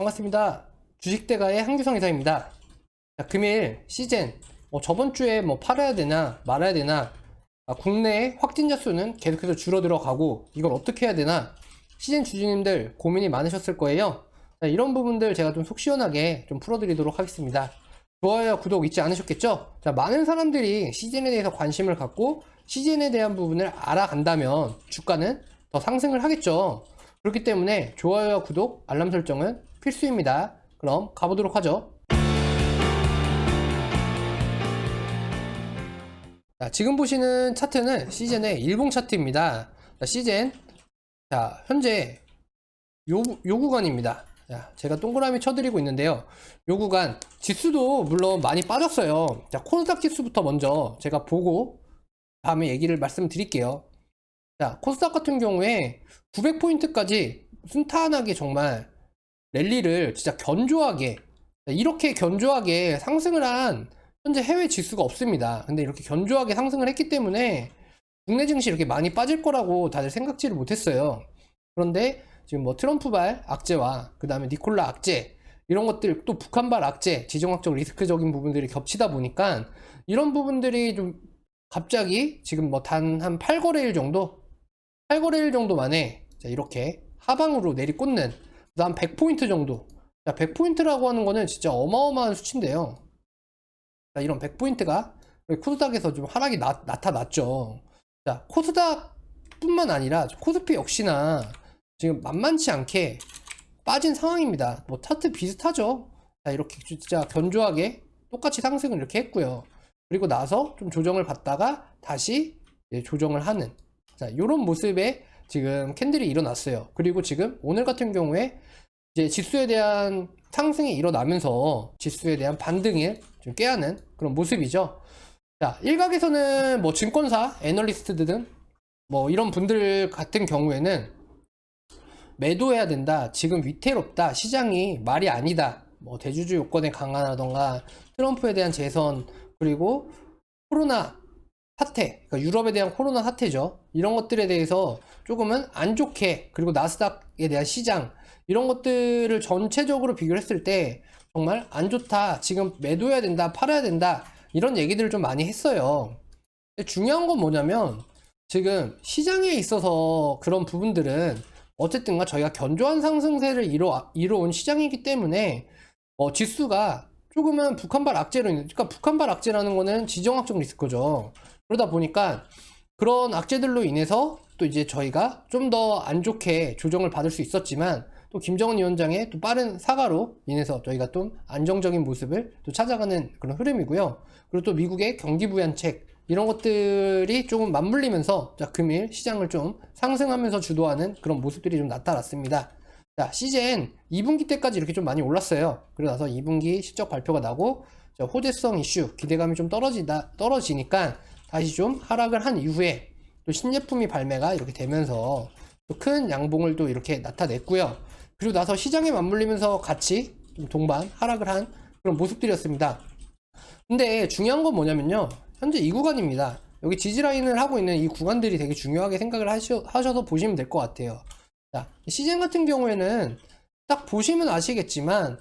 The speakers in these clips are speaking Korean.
반갑습니다. 주식대가의 한규성 이사입니다. 자, 금일 시젠 저번 주에 팔아야 되나 말아야 되나, 국내 확진자 수는 계속해서 줄어들어 가고 이걸 어떻게 해야 되나 시젠 주주님들 고민이 많으셨을 거예요. 자, 이런 부분들 제가 좀 속 시원하게 좀 풀어드리도록 하겠습니다. 좋아요, 구독 잊지 않으셨겠죠? 자, 많은 사람들이 시젠에 대해서 관심을 갖고 시젠에 대한 부분을 알아간다면 주가는 더 상승을 하겠죠. 그렇기 때문에 좋아요와 구독, 알람 설정은 필수입니다. 그럼 가보도록 하죠. 자, 지금 보시는 차트는 시젠의 일봉 차트입니다. 자, 시젠, 자, 현재 요 구간입니다. 자, 제가 동그라미 쳐드리고 있는데요. 요 구간, 지수도 물론 많이 빠졌어요. 자, 코스닥 지수부터 먼저 제가 보고 다음에 얘기를 말씀드릴게요. 자, 코스닥 같은 경우에 900포인트까지 순탄하게 정말 랠리를 진짜 견조하게, 이렇게 견조하게 상승을 한 현재 해외 지수가 없습니다. 근데 이렇게 견조하게 상승을 했기 때문에 국내 증시 이렇게 많이 빠질 거라고 다들 생각지를 못했어요. 그런데 지금 트럼프발 악재와 그 다음에 니콜라 악재, 이런 것들, 또 북한발 악재, 지정학적 리스크적인 부분들이 겹치다 보니까 이런 부분들이 좀 갑자기 지금 단 한 8거래일 정도 만에 이렇게 하방으로 내리꽂는, 그 다음 100포인트 정도. 자, 100포인트라고 하는 거는 진짜 어마어마한 수치인데요. 자, 이런 100포인트가 코스닥에서 좀 하락이 나타났죠. 자, 코스닥 뿐만 아니라 코스피 역시나 지금 만만치 않게 빠진 상황입니다. 차트 비슷하죠. 자, 이렇게 진짜 견조하게 똑같이 상승을 이렇게 했고요. 그리고 나서 좀 조정을 받다가 다시 조정을 하는, 자, 이런 모습의 지금 캔들이 일어났어요. 그리고 지금 오늘 같은 경우에 이제 지수에 대한 상승이 일어나면서 지수에 대한 반등을 좀 깨하는 그런 모습이죠. 자, 일각에서는 증권사, 애널리스트들 등 이런 분들 같은 경우에는 매도해야 된다, 지금 위태롭다, 시장이 말이 아니다, 대주주 요건의 강화라던가 트럼프에 대한 재선, 그리고 코로나 사태, 그러니까 유럽에 대한 코로나 사태죠. 이런 것들에 대해서 조금은 안 좋게, 그리고 나스닥에 대한 시장, 이런 것들을 전체적으로 비교를 했을 때 정말 안 좋다, 지금 매도해야 된다, 팔아야 된다, 이런 얘기들을 좀 많이 했어요. 근데 중요한 건 뭐냐면 지금 시장에 있어서 그런 부분들은 어쨌든가 저희가 견조한 상승세를 이뤄온 시장이기 때문에 지수가 조금은 북한발 악재로 그러니까 북한발 악재라는 거는 지정학적 리스크죠. 그러다 보니까 그런 악재들로 인해서 또 이제 저희가 좀 더 안 좋게 조정을 받을 수 있었지만, 또 김정은 위원장의 또 빠른 사과로 인해서 저희가 좀 안정적인 모습을 또 찾아가는 그런 흐름이고요. 그리고 또 미국의 경기 부양책, 이런 것들이 조금 맞물리면서 자, 금일 시장을 좀 상승하면서 주도하는 그런 모습들이 좀 나타났습니다. 자, 시젠 2분기 때까지 이렇게 좀 많이 올랐어요. 그러고 나서 2분기 실적 발표가 나고 호재성 이슈, 기대감이 좀 떨어지니까 다시 좀 하락을 한 이후에 또 신제품이 발매가 이렇게 되면서 또 큰 양봉을 또 이렇게 나타냈고요. 그리고 나서 시장에 맞물리면서 같이 좀 동반 하락을 한 그런 모습들이었습니다. 근데 중요한 건 뭐냐면요, 현재 이 구간입니다. 여기 지지라인을 하고 있는 이 구간들이 되게 중요하게 생각을 하셔서 보시면 될 것 같아요. 자, 시젠 같은 경우에는 딱 보시면 아시겠지만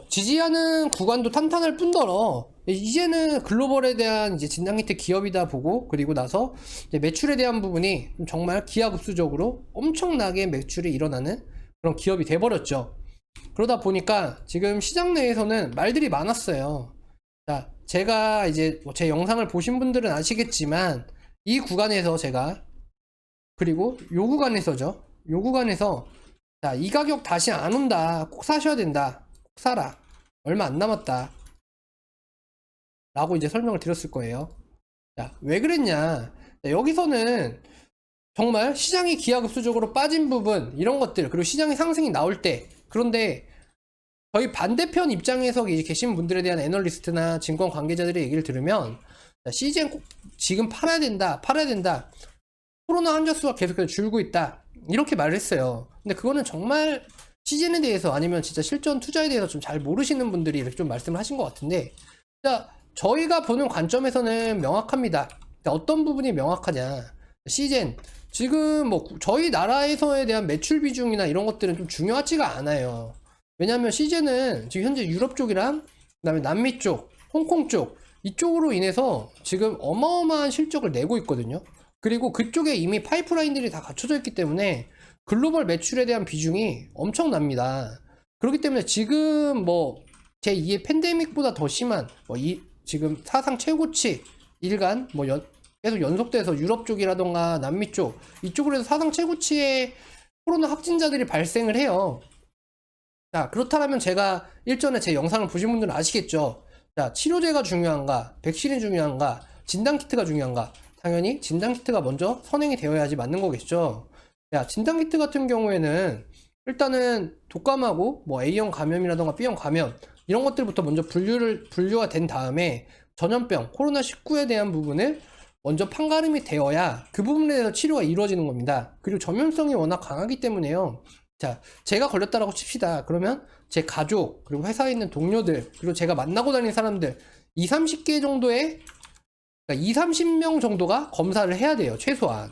지지하는 구간도 탄탄할 뿐더러 이제는 글로벌에 대한 이제 진당 밑에 기업이다 보고, 그리고 나서 이제 매출에 대한 부분이 정말 기하급수적으로 엄청나게 매출이 일어나는 그런 기업이 돼버렸죠. 그러다 보니까 지금 시장 내에서는 말들이 많았어요. 자, 제가 이제 제 영상을 보신 분들은 아시겠지만 이 구간에서 제가, 그리고 요 구간에서죠, 요 구간에서 자, 이 가격 다시 안 온다, 꼭 사셔야 된다, 꼭 사라, 얼마 안 남았다 라고 이제 설명을 드렸을 거예요. 자, 왜 그랬냐, 자, 여기서는 정말 시장이 기하급수적으로 빠진 부분, 이런 것들, 그리고 시장의 상승이 나올 때, 그런데 저희 반대편 입장에서 계신 분들에 대한 애널리스트나 증권 관계자들의 얘기를 들으면, 자, 시즌 꼭 지금 팔아야 된다, 코로나 환자 수가 계속해서 줄고 있다, 이렇게 말을 했어요. 근데 그거는 정말 시즌에 대해서, 아니면 진짜 실전 투자에 대해서 좀 잘 모르시는 분들이 이렇게 좀 말씀을 하신 것 같은데, 자, 저희가 보는 관점에서는 명확합니다. 자, 어떤 부분이 명확하냐, 시즌 지금 저희 나라에서에 대한 매출 비중이나 이런 것들은 좀 중요하지가 않아요. 왜냐하면 CJ는 지금 현재 유럽 쪽이랑 그다음에 남미 쪽, 홍콩 쪽 이쪽으로 인해서 지금 어마어마한 실적을 내고 있거든요. 그리고 그쪽에 이미 파이프라인들이 다 갖춰져 있기 때문에 글로벌 매출에 대한 비중이 엄청납니다. 그렇기 때문에 지금 뭐 제2의 팬데믹보다 더 심한 지금 사상 최고치 일간 계속 연속돼서 유럽 쪽이라던가 남미 쪽 이쪽으로 해서 사상 최고치의 코로나 확진자들이 발생을 해요. 자, 그렇다면 제가 일전에 제 영상을 보신 분들은 아시겠죠? 자, 치료제가 중요한가, 백신이 중요한가, 진단키트가 중요한가? 당연히 진단키트가 먼저 선행이 되어야지 맞는 거겠죠. 야, 진단키트 같은 경우에는 일단은 독감하고 뭐 A형 감염이라던가 B형 감염 이런 것들부터 먼저 분류가 된 다음에 전염병, 코로나19에 대한 부분을 먼저 판가름이 되어야 그 부분에 대해서 치료가 이루어지는 겁니다. 그리고 전염성이 워낙 강하기 때문에요. 자, 제가 걸렸다라고 칩시다. 그러면 제 가족, 그리고 회사에 있는 동료들, 그리고 제가 만나고 다니는 사람들 2, 30개 정도의 그러니까 2, 30명 정도가 검사를 해야 돼요. 최소한.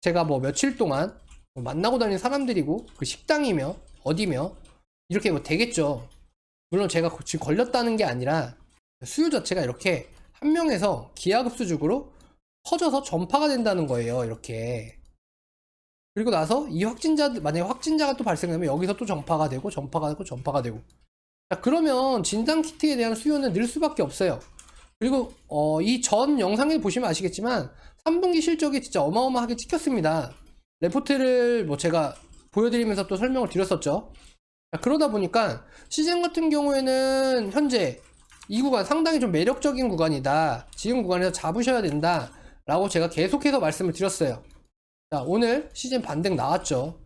제가 뭐 며칠 동안 만나고 다니는 사람들이고 그 식당이며 어디며 이렇게 뭐 되겠죠. 물론 제가 지금 걸렸다는 게 아니라 수요 자체가 이렇게 한 명에서 기하급수적으로 퍼져서 전파가 된다는 거예요. 이렇게. 그리고 나서 이 만약에 확진자가 또 발생하면 여기서 또 전파가 되고 전파가 되고 자, 그러면 진단키트에 대한 수요는 늘 수밖에 없어요. 그리고 이 전 영상에 보시면 아시겠지만 3분기 실적이 진짜 어마어마하게 찍혔습니다. 레포트를 뭐 제가 보여드리면서 또 설명을 드렸었죠. 자, 그러다 보니까 시즌 같은 경우에는 현재 이 구간 상당히 좀 매력적인 구간이다. 지금 구간에서 잡으셔야 된다 라고 제가 계속해서 말씀을 드렸어요. 자, 오늘 시즌 반등 나왔죠.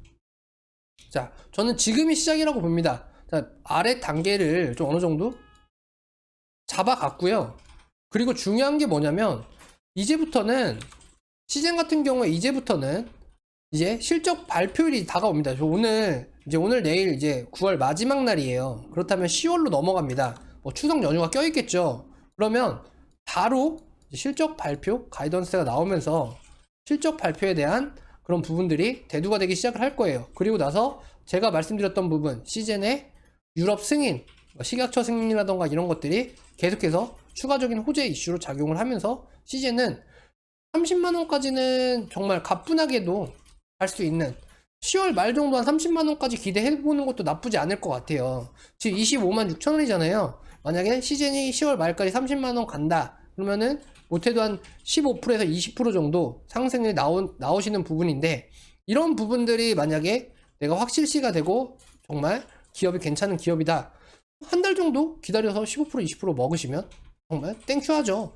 자, 저는 지금이 시작이라고 봅니다. 자, 아래 단계를 좀 어느 정도 잡아갔고요. 그리고 중요한 게 뭐냐면 이제부터는 시즌 같은 경우에 이제부터는 이제 실적 발표일이 다가옵니다. 오늘 내일 이제 9월 마지막 날이에요. 그렇다면 10월로 넘어갑니다. 뭐 추석 연휴가 껴있겠죠. 그러면 바로 실적 발표 가이던스가 나오면서 실적 발표에 대한 그런 부분들이 대두가 되기 시작을 할 거예요. 그리고 나서 제가 말씀드렸던 부분 시즌의 유럽 승인, 식약처 승인이라던가 이런 것들이 계속해서 추가적인 호재 이슈로 작용을 하면서 시즌은 30만원까지는 정말 가뿐하게도 갈 수 있는 10월 말 정도 한 30만원까지 기대해보는 것도 나쁘지 않을 것 같아요. 지금 25만 6천원이잖아요. 만약에 시즌이 10월 말까지 30만원 간다 그러면은 못해도 한 15%에서 20% 정도 상승이 나오시는 부분인데 이런 부분들이 만약에 내가 확실시가 되고 정말 기업이 괜찮은 기업이다 한 달 정도 기다려서 15% 20% 먹으시면 정말 땡큐하죠.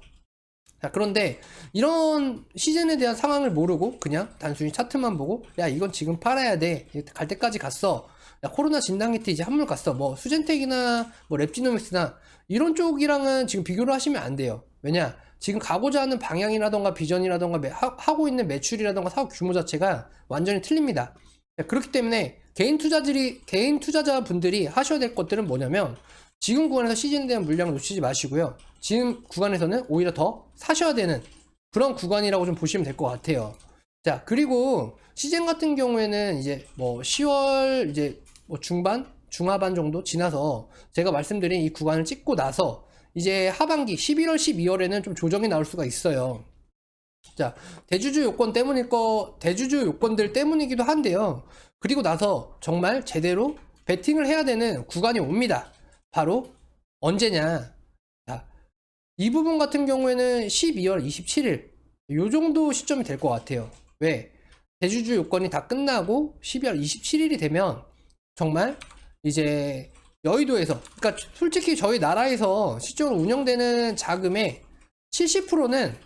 자, 그런데 이런 시즌에 대한 상황을 모르고 그냥 단순히 차트만 보고 야 이건 지금 팔아야 돼 갈 때까지 갔어 야 코로나 진단키트 이제 한물 갔어 뭐 수젠텍이나 뭐 랩지노믹스나 이런 쪽이랑은 지금 비교를 하시면 안 돼요. 왜냐 지금 가고자 하는 방향이라던가 비전이라던가 하고 있는 매출이라던가 사업 규모 자체가 완전히 틀립니다. 자, 그렇기 때문에 개인 투자자분들이 하셔야 될 것들은 뭐냐면 지금 구간에서 시즌에 대한 물량을 놓치지 마시고요. 지금 구간에서는 오히려 더 사셔야 되는 그런 구간이라고 좀 보시면 될 것 같아요. 자, 그리고 시즌 같은 경우에는 이제 뭐 10월 이제 뭐 중하반 정도 지나서 제가 말씀드린 이 구간을 찍고 나서 이제 하반기 11월, 12월에는 좀 조정이 나올 수가 있어요. 자, 대주주 요건들 때문이기도 한데요. 그리고 나서 정말 제대로 베팅을 해야 되는 구간이 옵니다. 바로 언제냐? 자, 이 부분 같은 경우에는 12월 27일 요 정도 시점이 될 것 같아요. 왜? 대주주 요건이 다 끝나고 12월 27일이 되면 정말 이제 여의도에서 그러니까 솔직히 저희 나라에서 실적으로 운영되는 자금의 70%는 그러니까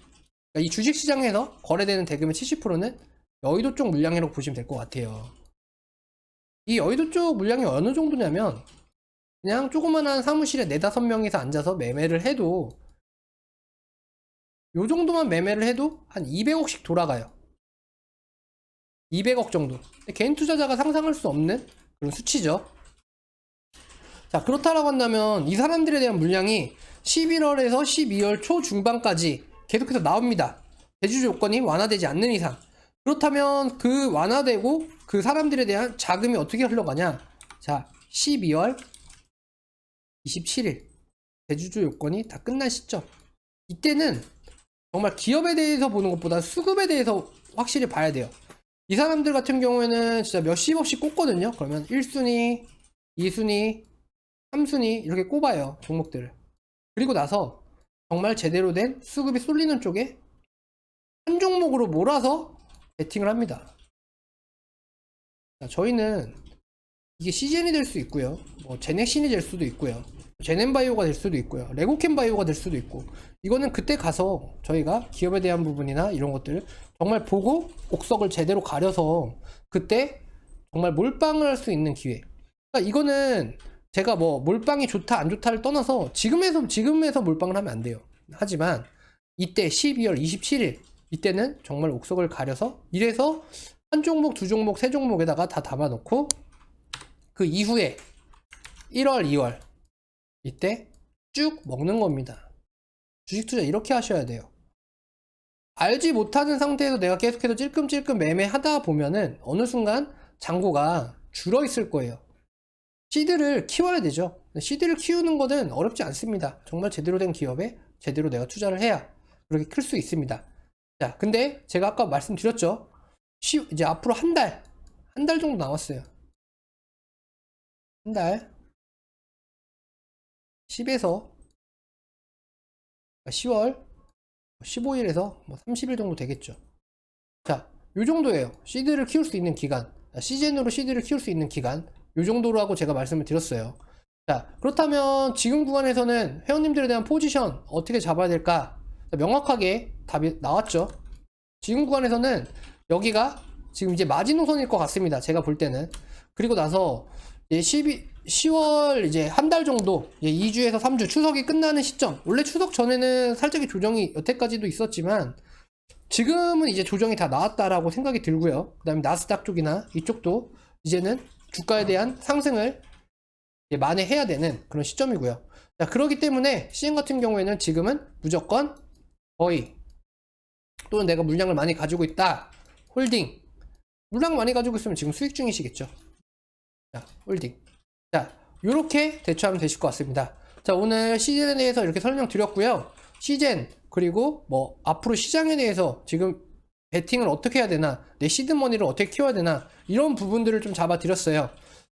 이 주식시장에서 거래되는 대금의 70%는 여의도 쪽 물량이라고 보시면 될 것 같아요. 이 여의도 쪽 물량이 어느 정도냐면 그냥 조그만한 사무실에 4-5명이서 앉아서 매매를 해도 요 정도만 매매를 해도 한 200억씩 돌아가요. 200억 정도. 개인 투자자가 상상할 수 없는 그런 수치죠. 자, 그렇다라고 한다면 이 사람들에 대한 물량이 11월에서 12월 초 중반까지 계속해서 나옵니다. 대주주 요건이 완화되지 않는 이상. 그렇다면 그 완화되고 그 사람들에 대한 자금이 어떻게 흘러가냐? 자, 12월 27일 대주주 요건이 다 끝난 시점. 이때는 정말 기업에 대해서 보는 것보다 수급에 대해서 확실히 봐야 돼요. 이 사람들 같은 경우에는 진짜 몇십억씩 꽂거든요. 그러면 1순위, 2순위, 3순위 이렇게 꼽아요, 종목들을. 그리고 나서 정말 제대로 된 수급이 쏠리는 쪽에 한 종목으로 몰아서 베팅을 합니다. 자, 저희는 이게 CGN이 될 수 있고요, 뭐 제넥신이 될 수도 있고요, 제넨바이오가 될 수도 있고요, 레고캔바이오가 될 수도 있고, 이거는 그때 가서 저희가 기업에 대한 부분이나 이런 것들을 정말 보고 옥석을 제대로 가려서 그때 정말 몰빵을 할 수 있는 기회. 그러니까 이거는 제가 뭐 몰빵이 좋다 안 좋다를 떠나서 지금에서 몰빵을 하면 안 돼요. 하지만 이때 12월 27일 이때는 정말 옥석을 가려서 이래서 한 종목, 두 종목, 세 종목에다가 다 담아놓고 그 이후에 1월, 2월 이때 쭉 먹는 겁니다. 주식 투자 이렇게 하셔야 돼요. 알지 못하는 상태에서 내가 계속해서 찔끔찔끔 매매하다 보면은 어느 순간 잔고가 줄어 있을 거예요. 시드를 키워야 되죠. 시드를 키우는 거는 어렵지 않습니다. 정말 제대로 된 기업에 제대로 내가 투자를 해야 그렇게 클 수 있습니다. 자, 근데 제가 아까 말씀드렸죠. 이제 앞으로 한 달 정도 남았어요. 한 달. 10에서 10월 15일에서 뭐 30일 정도 되겠죠. 자, 요 정도예요. 시드를 키울 수 있는 기간. 시즌으로 시드를 키울 수 있는 기간. 요 정도로 하고 제가 말씀을 드렸어요. 자, 그렇다면 지금 구간에서는 회원님들에 대한 포지션 어떻게 잡아야 될까? 자, 명확하게 답이 나왔죠. 지금 구간에서는 여기가 지금 이제 마지노선일 것 같습니다. 제가 볼 때는. 그리고 나서 이제 10월 이제 한 달 정도, 2주에서 3주 추석이 끝나는 시점. 원래 추석 전에는 살짝의 조정이 여태까지도 있었지만 지금은 이제 조정이 다 나왔다라고 생각이 들고요. 그 다음에 나스닥 쪽이나 이쪽도 이제는 주가에 대한 상승을 만회해야 되는 그런 시점이고요. 자, 그렇기 때문에 CN 같은 경우에는 지금은 무조건 거의, 또는 내가 물량을 많이 가지고 있다, 홀딩. 물량 많이 가지고 있으면 지금 수익 중이시겠죠. 자, 홀딩. 자, 요렇게 대처하면 되실 것 같습니다. 자, 오늘 시즌에 대해서 이렇게 설명드렸고요. 시즌, 그리고 뭐 앞으로 시장에 대해서 지금 베팅을 어떻게 해야 되나, 내 시드머니를 어떻게 키워야 되나, 이런 부분들을 좀 잡아드렸어요.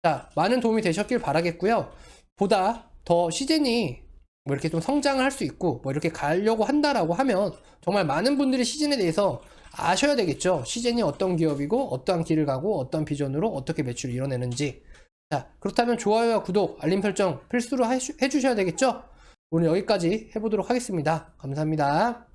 자, 많은 도움이 되셨길 바라겠고요. 보다 더 시즌이 뭐 이렇게 좀 성장을 할 수 있고 뭐 이렇게 가려고 한다라고 하면 정말 많은 분들이 시즌에 대해서 아셔야 되겠죠. 시즌이 어떤 기업이고 어떠한 길을 가고 어떤 비전으로 어떻게 매출을 이뤄내는지. 자, 그렇다면 좋아요와 구독, 알림 설정 필수로 해주셔야 되겠죠. 오늘 여기까지 해보도록 하겠습니다. 감사합니다.